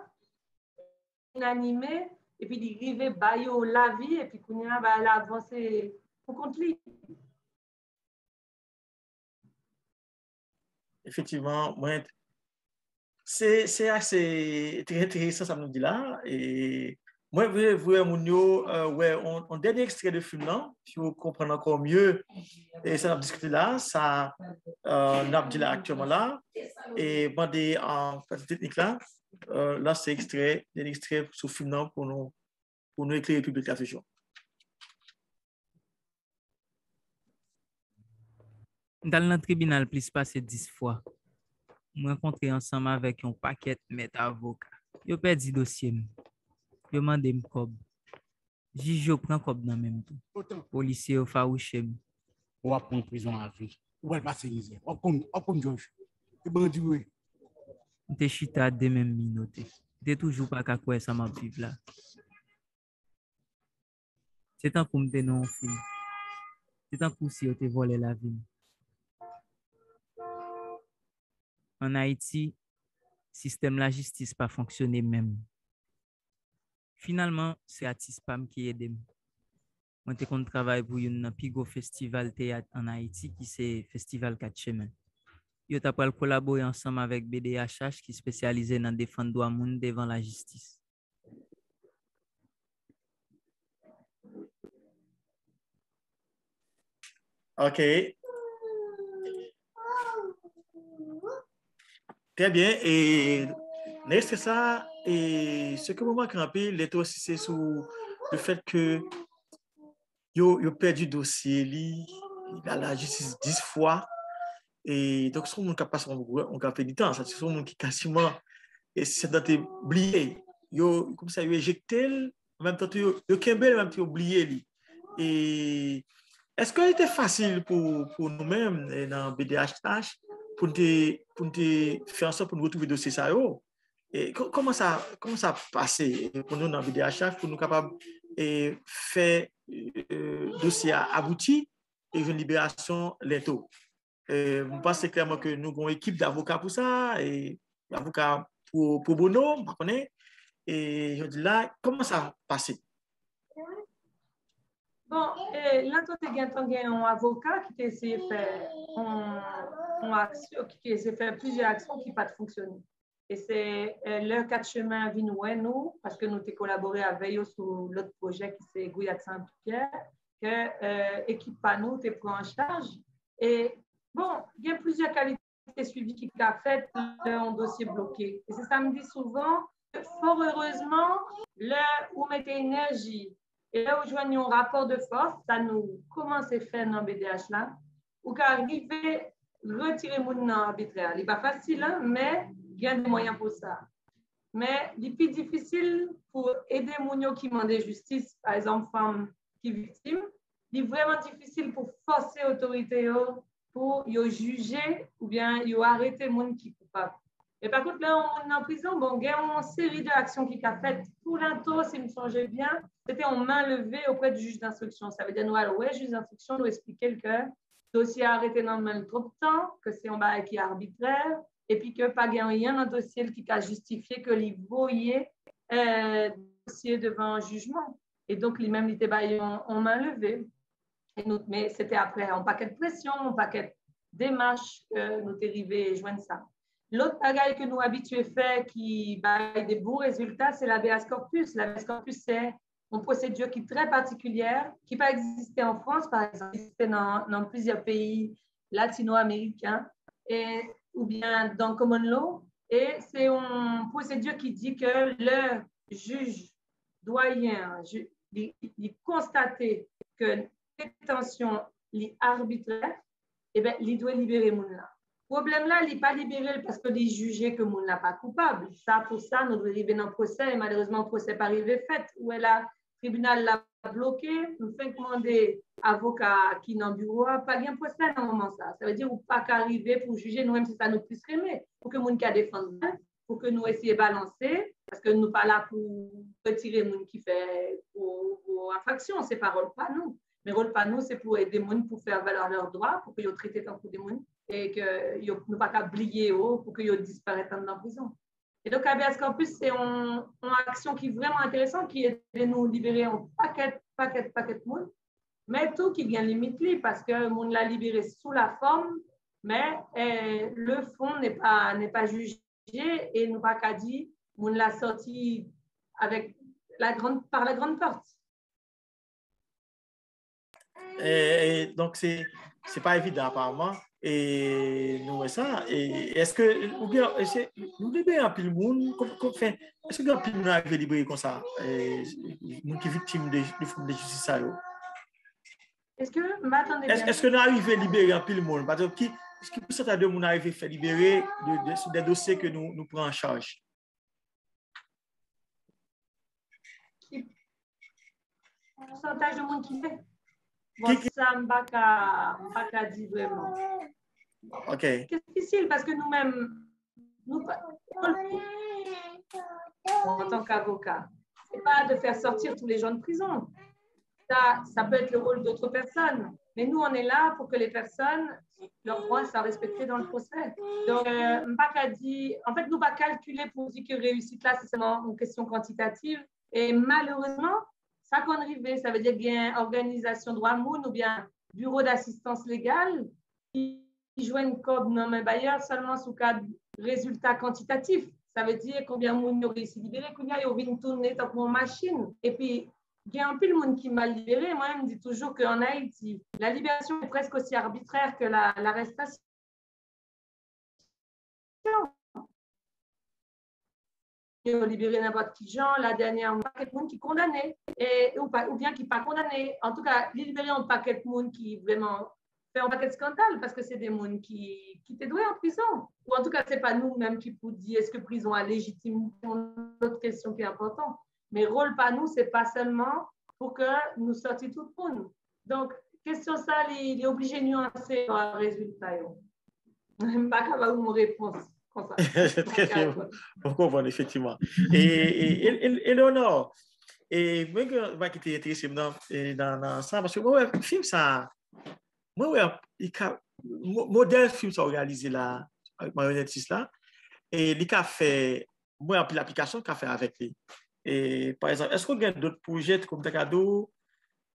inanimée, et puis d'arriver bayo la vie, et puis qu'on a elle a avancé pour compte lui. Effectivement, c'est assez très intéressant, ça nous dit là. Et moi, on dernier extrait de film là, si vous comprenez encore mieux, et ça, on a discuté là, ça, on a dit là actuellement là, et bandé en partie technique là, là, c'est extrait, un extrait sur film là pour nous éclairer le public à ce jour. Dans le tribunal, plus passé 10 fois. Je rencontré ensemble avec un paquet de maîtres avocats. Yo perdu dossier. Yo mandé m cob. Juge yo prend cob dans même tout. Policier yo farouché. Ou va prendre prison à vie. Ou va passer misère. Ou comme George. Et bandit oui. T'es chita de même minute. T'es toujours pas qu'à quoi ça m'a vivre là. C'est tant pour me donner un film. C'est tant pour si yo te volé la vie. En Haïti, système la justice pas fonctionné même. Finalement, c'est artiste Pam qui aide. Moi, je travaille pour un plus gros festival théâtre en Haïti qui c'est Festival 4 Chemins. Yo t'a pas collaborer ensemble avec BDHH qui est spécialisé dans défendre droit monde devant la justice. OK. Très bien. Et c'est ça. Et ce que moi manque l'est aussi, c'est sur le fait que yo perdu dossier, il a la justice 10 fois. Et donc, c'est un monde qui passe on fait du temps. C'est un monde qui quasiment, et c'est dans tes oublié. Yo, comme ça, yo éjecté, en même temps, yo kembel, même temps, oublié. Et est-ce qu'il était facile pour nous-mêmes dans BDHH pour nous faire en sorte pour nous retrouver dossier ça yo? Et comment ça passé pour nous dans BDHH pour nous capables de faire dossier abouti et une libération lento? Je pense clairement que nous avons une équipe d'avocats pour ça, et d'avocats pour Bono, je connais. Et je dis là, comment ça a passé? Bon, là, tu as un avocat qui a essayé de faire plusieurs actions qui n'ont pas fonctionné. Et c'est leur 4 chemins à nous, parce que nous avons collaboré avec eux sur l'autre projet qui c'est Gouillat Saint-Pierre, que l'équipe Panou te prend en charge. Et bon, il y a plusieurs qualités suivies qui ont fait un dossier bloqué. Et c'est ça me dit souvent, fort heureusement, là où mettez énergie et là où joignons un rapport de force, ça nous commence à faire dans BDH là, ou qu'arriver à retirer mon nom arbitraire. Il n'est pas facile, hein, mais il y a des moyens pour ça. Mais il est plus difficile pour aider les gens qui demandent justice, par exemple, femmes qui sont victimes. Il est vraiment difficile pour forcer l'autorité pour juger ou bien arrêter les gens qui sont coupables. Et par contre, là, on est en prison, bon, il y a une série d'actions qui sont faites. Pour l'into, si je me songeais bien, c'était en main levée auprès du juge d'instruction. Ça veut dire, nous, ouais, juge d'instruction, nous expliquer que dossier arrêté dans le trop de temps, que c'est un bail qui est arbitraire, et puis que pas rien dans le dossier qui a justifié que les voyait dossier devant un jugement. Et donc, les mêmes étaient en main levée. Mais c'était après un paquet de pression, un paquet de démarches que nous sommes arrivés à joindre ça. L'autre bagaille que nous habitués faire qui a des bons résultats, c'est l'habeas corpus. L'habeas corpus, c'est une procédure qui est très particulière, qui peut exister en France, par exemple, exister dans plusieurs pays latino-américains, ou bien dans Common Law. Et c'est une procédure qui dit que le juge doyen, il constater que détention est arbitraire, eh bien, il doit libérer mon là. Le problème là, il n'est pas libéré parce que il jugé que mon n'est pas coupable. Ça, pour ça, nous devons arriver dans le procès et malheureusement, le procès n'est pas arrivé fait. Où est là, le tribunal l'a bloqué, nous fait demander avocat qui dans le bureau, pas bien procès dans moment ça. Ça veut dire ou pas qu'arriver pour juger nous-mêmes si ça nous plus aimer, pour que mon cas défende, pour que nous essayions de balancer, parce que nous pas là pour retirer mon qui fait pour infraction, c'est pas rôle pas nous. Mais rôle pas nous, c'est pour aider les gens pour faire valoir leurs droits, pour qu'ils soient traités comme des gens et qu'ils ne pas qu'à oublier pour qu'ils disparaissent dans la prison. Et donc, habeas corpus, c'est une action qui est vraiment intéressante, qui est de nous libérer un paquet de monde, mais tout qui vient limiter parce que le monde l'a libéré sous la forme, mais le fond n'est pas jugé et nous pas qu'à dire, on l'a sorti avec par la grande porte. Et donc, c'est pas évident apparemment. Et nous, ça. Et est-ce que, ou bien, nous libérons un peu le monde, est-ce que nous avons arrivé à libérer comme ça, nous qui victimes de justice à eux? Est-ce que, m'attendez bien? Est-ce que nous arrivons à libérer un peu le monde? Parce que, est-ce que pour certains de nous arrivons à faire libérer des dossiers que nous prenons en charge? Un pourcentage de monde qui fait? Bon, ça, je ne peux pas dire vraiment. OK. C'est difficile parce que nous-mêmes, en tant qu'avocat, ce n'est pas de faire sortir tous les gens de prison. Ça peut être le rôle d'autres personnes. Mais nous, on est là pour que les personnes, leurs droits soient respectés dans le procès. Donc, en fait, nous pas calculer pour dire que réussite là, c'est seulement une question quantitative. Et malheureusement, ça qu'on arrive, ça veut dire qu'il y a une organisation droit moun ou bien bureau d'assistance légale qui joignent comme non mais bailleur seulement sous cas de résultats quantitatifs. Ça veut dire combien de monde réussi à libérer, combien ils ont tourner dans une machine. Et puis, il y a un peu de monde qui m'a libéré. Moi, je me dis toujours qu'en Haïti, la libération est presque aussi arbitraire que l'arrestation. Ils ont libéré n'importe qui gens, la dernière, un paquet de monde qui est condamné, ou bien qui n'est pas condamné. En tout cas, libérer un paquet de monde qui vraiment fait un paquet de scandales parce que c'est des gens qui étaient doués en prison. Ou en tout cas, ce n'est pas nous-mêmes qui pouvons dire est-ce que prison est légitime, c'est une autre question qui est importante. Mais rôle pas nous, ce n'est pas seulement pour que nous sortions tout pour nous. Donc, question ça, il est obligé de nuancer le résultat. Je ne sais pas capable de me répondre. Très bien, on comprend effectivement. Et Léonore, et moi, je suis intéressé dans ça, parce que moi, le film, ça, moi, modèle film, ça organisé là, avec Marionnettiste là, et il a fait, moi, l'application qu'il a fait avec lui. Et par exemple, est-ce qu'on a d'autres projets comme Takado,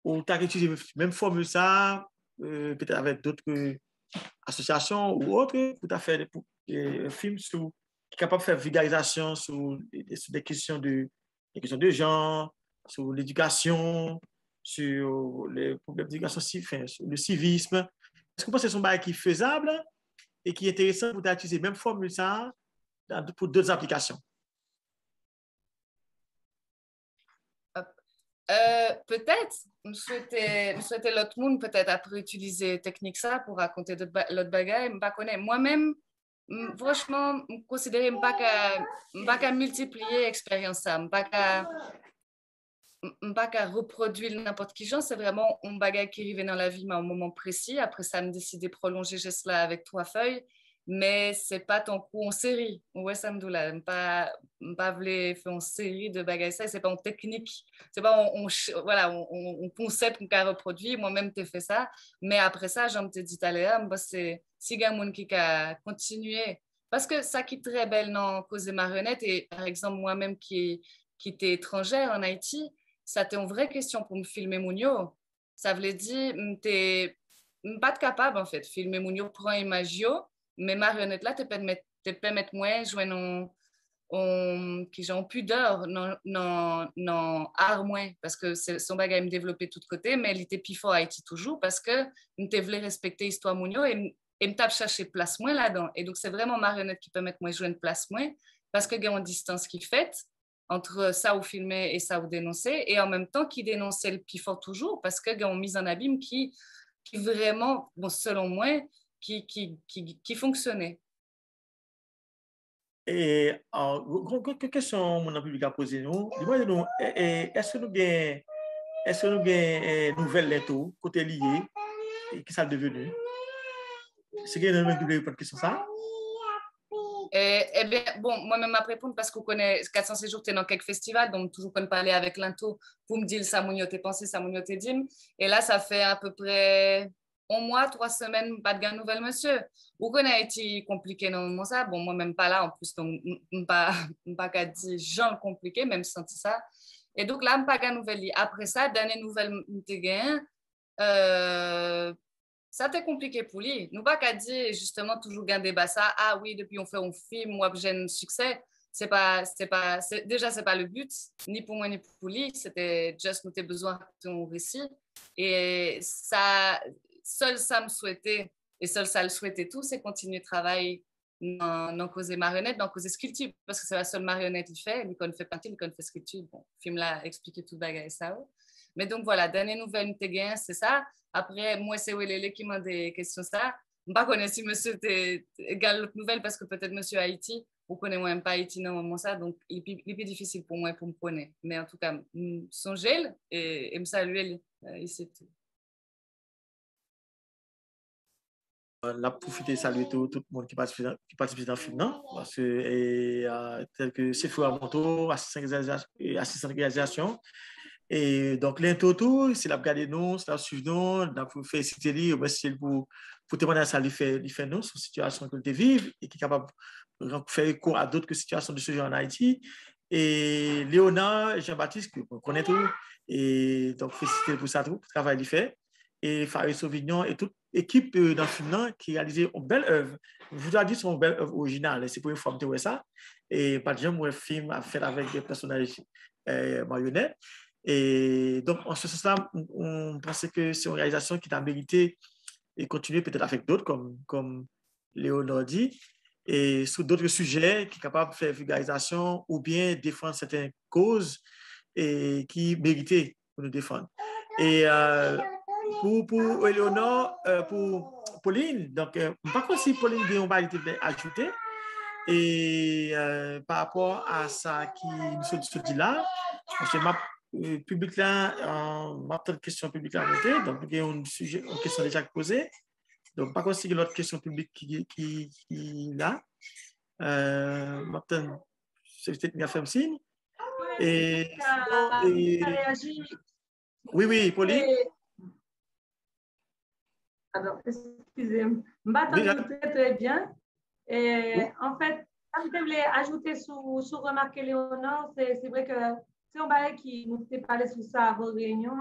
ou tu as utilisé la même formule ça, peut-être avec d'autres associations ou autres, pour faire un film qui est capable de faire vulgarisation sur des questions de genre, sur l'éducation, sur les problèmes d'éducation, sur le civisme. Est-ce que vous pensez que c'est un bail qui est faisable et qui est intéressant pour utiliser la même formule ça pour d'autres applications? Peut-être, je souhaitais l'autre monde peut-être après utiliser technique ça pour raconter l'autre bagaille, je ne connais pas. Moi-même, franchement, je considère pas qu'à multiplier l'expérience ça, pas qu'à reproduire n'importe qui genre, c'est vraiment un bagaille qui arrivait dans la vie mais à un moment précis. Après ça, me décider de prolonger cela avec 3 feuilles. mais c'est pas ton coup en série. Ouais, ça me doule. Pas voulais faire une série de bagages, ça, c'est pas en technique. C'est pas voilà, on concept qu'on a reproduit. Moi-même, t'ai fait ça. Mais après ça, j'en t'ai dit tout à l'heure, c'est si il y a un qui a continué. Parce que ça qui est très belle dans Cause des marionnettes, et par exemple, moi-même qui était étrangère en Haïti, ça était une vraie question pour me filmer Mounio. Ça voulait dire, t'es pas capable, en fait, filmer Mounio, prend image, mais marionnette là, te permettre moins jouer qui j'ai en pudeur, non art moins, parce que son bagage me développé tout de côté, mais il était plus fort à Haïti toujours, parce que je voulais respecter l'histoire Mounio et me tape chercher place moins là-dedans. Et donc, c'est vraiment marionnette qui permet moi jouer une place moins, parce que il y a une distance qui fait entre ça ou filmer et ça ou dénoncer, et en même temps qui dénonçait le plus fort toujours, parce que y a une mise en abîme qui vraiment, bon, selon moi, qui fonctionnait. Et quelle question mon public a posé nous? Dis-moi, est-ce que nous avons nouvelles lettres côté lié et qui ça devenu? C'est qu'il y a une question ça? Eh bien, bon, moi-même, ma réponse, parce qu'on connaît 406 jours, tu es dans quelques festivals, donc toujours qu'on parler avec l'Into pour me dire ça mounio t'es pensé, ça mounio t'es dim. Et là, ça fait à peu près un mois, 3 semaines, pas de gain nouvelle, monsieur. Ou qu'on a été compliqué dans ça. Bon, moi-même pas là, en plus, donc, pas qu'à dire genre compliqué, même senti ça. Et donc là, pas de nouvelle. Après ça, dernière nouvelle, t'es gain. Ça t'est compliqué pour lui. Nous pas qu'à dire justement toujours garder ça. Ah oui, depuis on fait un film, ou j'ai un succès. Déjà c'est pas le but, ni pour moi ni pour lui. C'était juste nous avons besoin de ton récit. Et ça, seul ça me souhaitait, et seul ça le souhaitait tout, c'est continuer de travailler dans cause marionnette, dans cause sculpture, parce que c'est la seule marionnette qu'il fait. Il fait peinture, il fait sculpture. Bon, le film là expliqué tout le bagage ça. Mais donc voilà, dernière nouvelle, c'est ça. Après, moi, c'est Welele qui m'a des questions ça. Je ne sais pas si monsieur est égal l'autre nouvelle parce que peut-être monsieur Haïti, ou connaît même pas Haïti non moment ça, donc il est plus difficile pour moi pour me connaître. Mais en tout cas, songez et me saluer ici tout. On a profité de saluer tout le monde qui participe dans le film, non? Parce que, tel que Sefou Amonto, assistant de réalisation. Et donc, l'intoto, c'est la regarder nous, c'est la suivre nous, pour faire citer lui, pour témoigner à ça, il fait nous, sur situation que tu vives et qui est capable de faire écho à d'autres situations de ce genre en Haïti. Et Léonard, Jean-Baptiste, que vous connaissez tout, et donc, féliciter pour ça, tout, le travail qu'il fait. Et Farid Sauvignon et toute équipe dans le film qui a réalisé une belle œuvre. Je vous ai dit, c'est une belle œuvre originale. C'est pour une fois que je ça. Et pas de jamais, un film a fait avec des personnages marionnettes. Et donc, en ce sens-là, on pensait que c'est une réalisation qui a mérité et continuer peut-être avec d'autres, comme Léonard dit, et sur d'autres sujets qui sont capables de faire vulgarisation ou bien défendre certaines causes et qui méritaient pour nous défendre. Et pour Léonard, pour Pauline, donc, je ne sais pas si Pauline a été ajoutée. Et par rapport à ça qui nous dit là, parce que public là, ma question publique là, donc il y a une question déjà posée. Donc, par contre, si l'autre question publique qui là, maintenant, c'est peut-être bien fait un signe. Et oui, Pauline. Alors, excusez-moi, je m'attends très bien. Et en fait, je voulais ajouter sur remarquer Léonore, c'est vrai que c'est un bail qui nous fait parler sur ça à vos réunions.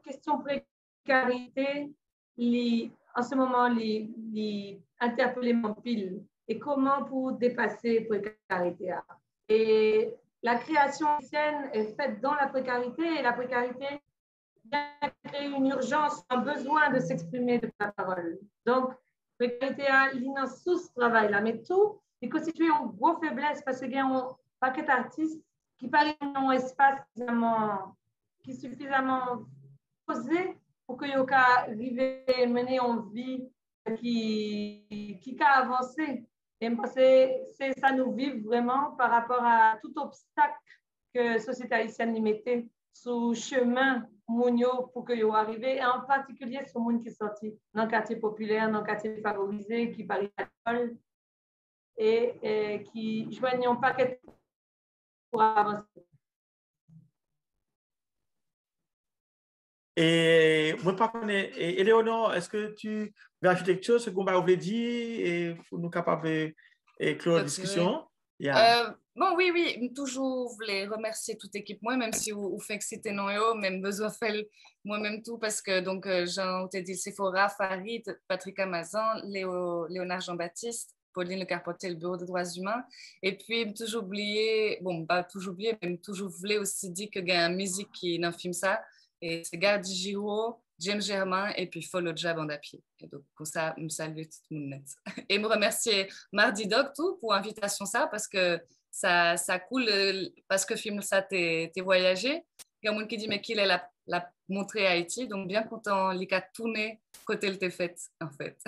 Question précarité, en ce moment, les interpeller mon pile. Et comment pour dépasser la précarité? Et la création haïtienne est faite dans la précarité et la précarité crée une urgence, un besoin de s'exprimer de la parole. Donc, précarité a une sous-travail là, mais tout est constitué en grosse faiblesse parce qu'il y a un paquet d'artistes qui parlent d'un espace suffisamment posé pour que vous arriviez à mener une vie qui a avancé. Et c'est ça nous vivre vraiment par rapport à tout obstacle que la société haïtienne y mettait sur le chemin moun yo pour que yo arrive, et en particulier sur moun qui sorti dans le quartier populaire, dans le quartier favorisé, qui parle à l'école, et qui joignent un paquet pour avancer. Et moi, pas connaître. Et Éléonore, est-ce que tu veux ajouter quelque chose, ce qu'on va vous dire, et pour nous capables de clore la discussion? Yeah. Bon, oui, toujours voulais remercier toute l'équipe, moi, même si vous faites que c'était non, même besoin de faire moi-même tout, parce que, donc, Jean dit Sephora, Farid, Patrick Amazon, Léonard Jean-Baptiste, Pauline Le Carpentier, le Bureau des droits humains, et puis, toujours oublié, bon, pas toujours oublié, mais toujours voulais aussi dire que il y a une musique qui est dans le film ça, et c'est Gardi Giraud, James Germain et puis Follow Jab en pied. Et donc, pour ça, me saluer tout le monde. Et me remercier Mardi Doc tout pour l'invitation ça, parce que ça coule, parce que film ça, t'es voyagé. Il y a un monde qui dit, mais qu'il est la montré à Haïti, donc bien content, il a tourné côté le t'est fait, en fait.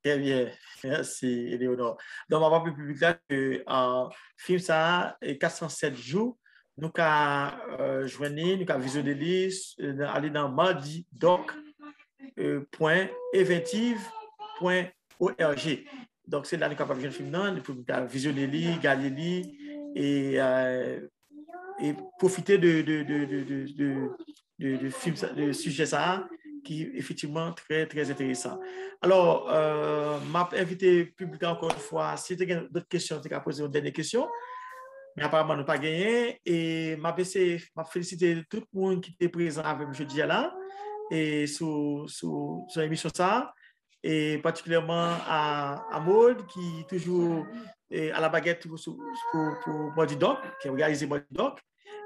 Très bien, merci Éléonore. Donc, on va voir plus public là que film ça, 407 jours. Nous avons joigné, nous avons visionné, aller dans mardidoc.eventive.org. Donc, c'est là que nous avons visionné le film, nous pouvons visionner, regarder et profiter de film, de sujet ça, qui est effectivement très, très intéressant. Alors, je vais inviter le public encore une fois, si tu as d'autres questions, tu as posé une dernière question. Mais apparemment, nous n'avons pas gagné. Et je félicite tout le monde qui était présent avec moi jeudi là, et sur l'émission ça, et particulièrement à Maud, qui est toujours à la baguette pour Mardi Doc, qui a réalisé Mardi Doc,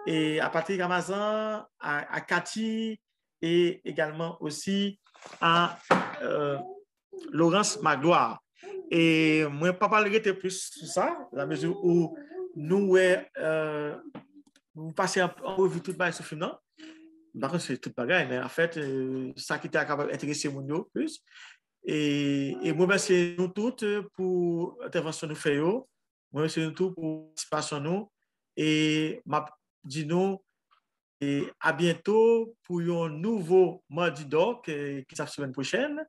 et à Patrick Amazon, à Cathy, et également aussi à Laurence Magloire. Et moi, je ne vais pas parler plus sur ça, dans la mesure où nous passons en revue toute bagaille sur le film. Par contre, c'est toute bagaille, mais en fait, ça qui était capable d'intéresser mon plus. Et moi, merci nous toutes pour l'intervention nous fait. Moi, merci nous toutes pour participation nous. Et m'a dit nous et à bientôt pour un nouveau Mardi Doc qui sera la semaine prochaine,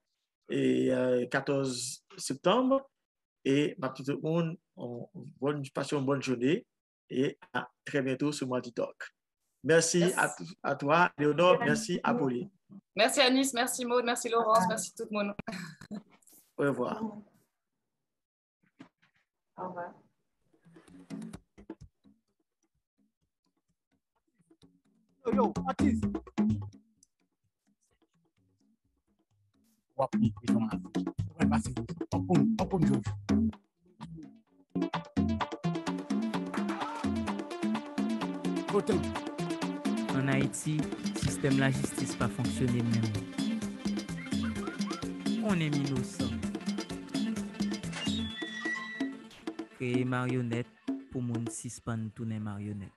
et 14 septembre. Et ma petite monde, passez une bonne journée et à très bientôt sur Mardi Doc. Merci à toi, Léonore. Merci à Pauline. Merci Anis, merci Maud, merci Laurence, merci tout le monde. Au revoir. Au revoir. Yo, Atis. En Haïti, le système de la justice pas fonctionné même. On est innocent. Créer marionnette pour mon suspendre tourner marionnette.